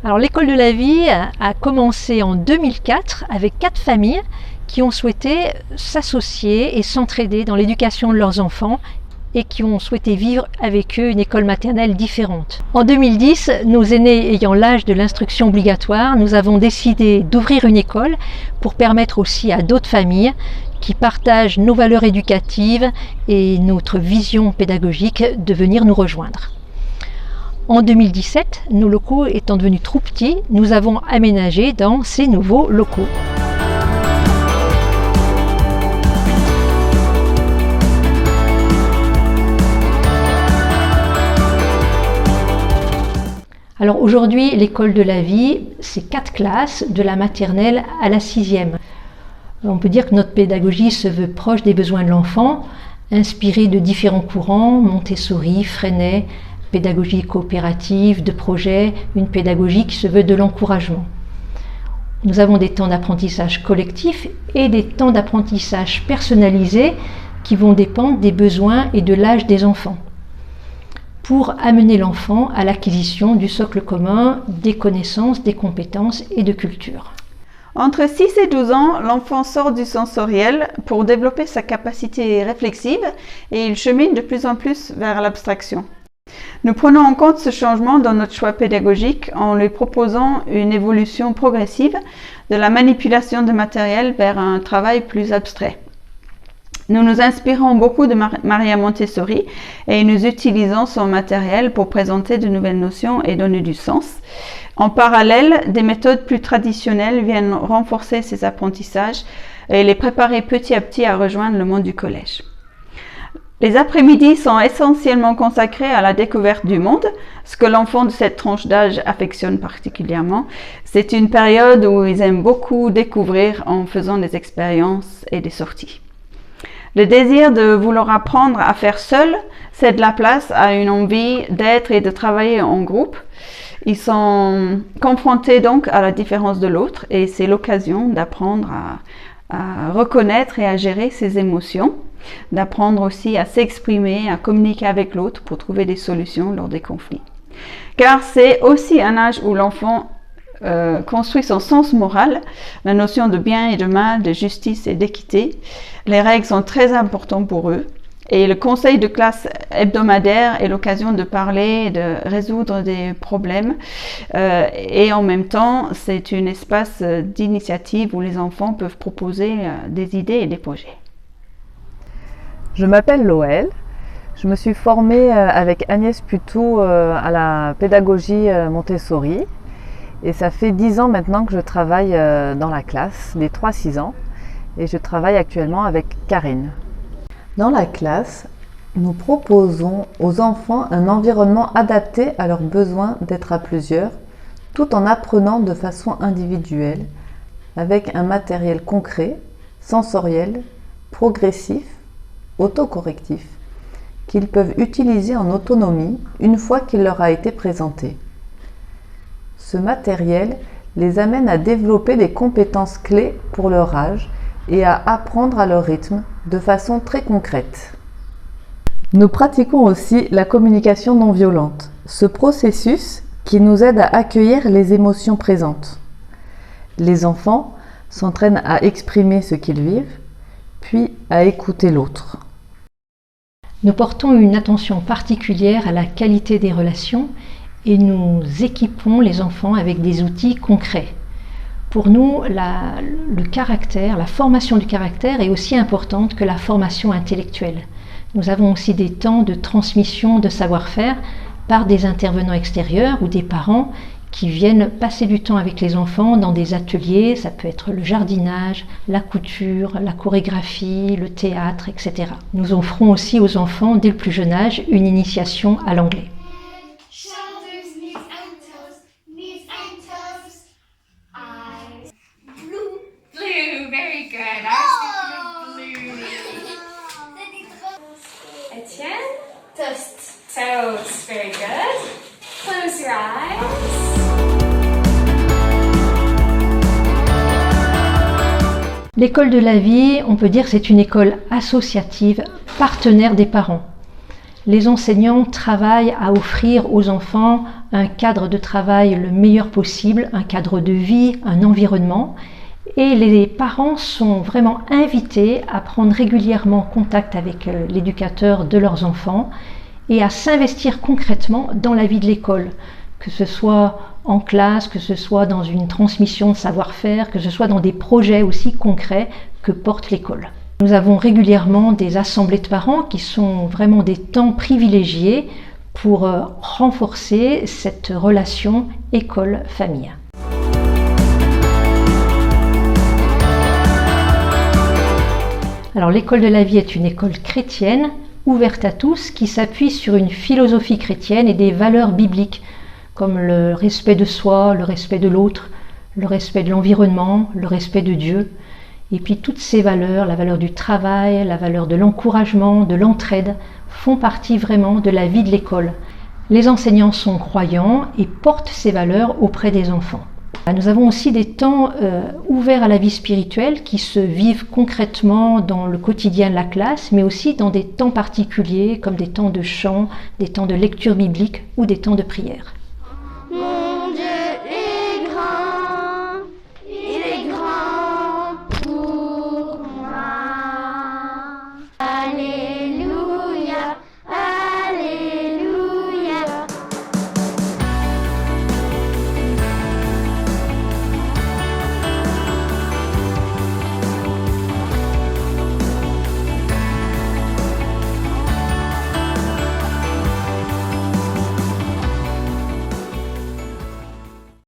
Alors l'école de la vie a commencé en 2004 avec 4 familles qui ont souhaité s'associer et s'entraider dans l'éducation de leurs enfants et qui ont souhaité vivre avec eux une école maternelle différente. En 2010, nos aînés ayant l'âge de l'instruction obligatoire, nous avons décidé d'ouvrir une école pour permettre aussi à d'autres familles qui partagent nos valeurs éducatives et notre vision pédagogique de venir nous rejoindre. En 2017, nos locaux étant devenus trop petits, nous avons aménagé dans ces nouveaux locaux. Alors aujourd'hui, l'école de la vie, c'est 4 classes, de la maternelle à la 6e. On peut dire que notre pédagogie se veut proche des besoins de l'enfant, inspirée de différents courants, Montessori, Freinet, pédagogie coopérative, de projet, une pédagogie qui se veut de l'encouragement. Nous avons des temps d'apprentissage collectif et des temps d'apprentissage personnalisés qui vont dépendre des besoins et de l'âge des enfants, pour amener l'enfant à l'acquisition du socle commun, des connaissances, des compétences et de culture. Entre 6 et 12 ans, l'enfant sort du sensoriel pour développer sa capacité réflexive et il chemine de plus en plus vers l'abstraction. Nous prenons en compte ce changement dans notre choix pédagogique en lui proposant une évolution progressive de la manipulation de matériel vers un travail plus abstrait. Nous nous inspirons beaucoup de Maria Montessori et nous utilisons son matériel pour présenter de nouvelles notions et donner du sens. En parallèle, des méthodes plus traditionnelles viennent renforcer ces apprentissages et les préparer petit à petit à rejoindre le monde du collège. Les après-midi sont essentiellement consacrés à la découverte du monde, ce que l'enfant de cette tranche d'âge affectionne particulièrement. C'est une période où ils aiment beaucoup découvrir en faisant des expériences et des sorties. Le désir de vouloir apprendre à faire seul cède la place à une envie d'être et de travailler en groupe. Ils sont confrontés donc à la différence de l'autre et c'est l'occasion d'apprendre à reconnaître et à gérer ses émotions, d'apprendre aussi à s'exprimer, à communiquer avec l'autre pour trouver des solutions lors des conflits. Car c'est aussi un âge où l'enfant construit son sens moral, la notion de bien et de mal, de justice et d'équité. Les règles sont très importantes pour eux. Et le conseil de classe hebdomadaire est l'occasion de parler, de résoudre des problèmes. Et en même temps, c'est un espace d'initiative où les enfants peuvent proposer des idées et des projets. Je m'appelle Loëlle. Je me suis formée avec Agnès Putou à la pédagogie Montessori. Et ça fait 10 ans maintenant que je travaille dans la classe, des 3-6 ans. Et je travaille actuellement avec Karine. Dans la classe, nous proposons aux enfants un environnement adapté à leurs besoins d'être à plusieurs, tout en apprenant de façon individuelle, avec un matériel concret, sensoriel, progressif, autocorrectif, qu'ils peuvent utiliser en autonomie une fois qu'il leur a été présenté. Ce matériel les amène à développer des compétences clés pour leur âge et à apprendre à leur rythme de façon très concrète. Nous pratiquons aussi la communication non violente, ce processus qui nous aide à accueillir les émotions présentes. Les enfants s'entraînent à exprimer ce qu'ils vivent, puis à écouter l'autre. Nous portons une attention particulière à la qualité des relations et nous équipons les enfants avec des outils concrets. Pour nous, le caractère, la formation du caractère est aussi importante que la formation intellectuelle. Nous avons aussi des temps de transmission de savoir-faire par des intervenants extérieurs ou des parents qui viennent passer du temps avec les enfants dans des ateliers. Ça peut être le jardinage, la couture, la chorégraphie, le théâtre, etc. Nous offrons aussi aux enfants, dès le plus jeune âge, une initiation à l'anglais. Etienne, toast. Toast, very good. Close your eyes. L'école de la vie, on peut dire, c'est une école associative, partenaire des parents. Les enseignants travaillent à offrir aux enfants un cadre de travail le meilleur possible, un cadre de vie, un environnement. Et les parents sont vraiment invités à prendre régulièrement contact avec l'éducateur de leurs enfants et à s'investir concrètement dans la vie de l'école, que ce soit en classe, que ce soit dans une transmission de savoir-faire, que ce soit dans des projets aussi concrets que porte l'école. Nous avons régulièrement des assemblées de parents qui sont vraiment des temps privilégiés pour renforcer cette relation école-famille. Alors l'école de la vie est une école chrétienne, ouverte à tous, qui s'appuie sur une philosophie chrétienne et des valeurs bibliques, comme le respect de soi, le respect de l'autre, le respect de l'environnement, le respect de Dieu. Et puis toutes ces valeurs, la valeur du travail, la valeur de l'encouragement, de l'entraide, font partie vraiment de la vie de l'école. Les enseignants sont croyants et portent ces valeurs auprès des enfants. Nous avons aussi des temps ouverts à la vie spirituelle qui se vivent concrètement dans le quotidien de la classe, mais aussi dans des temps particuliers comme des temps de chant, des temps de lecture biblique ou des temps de prière.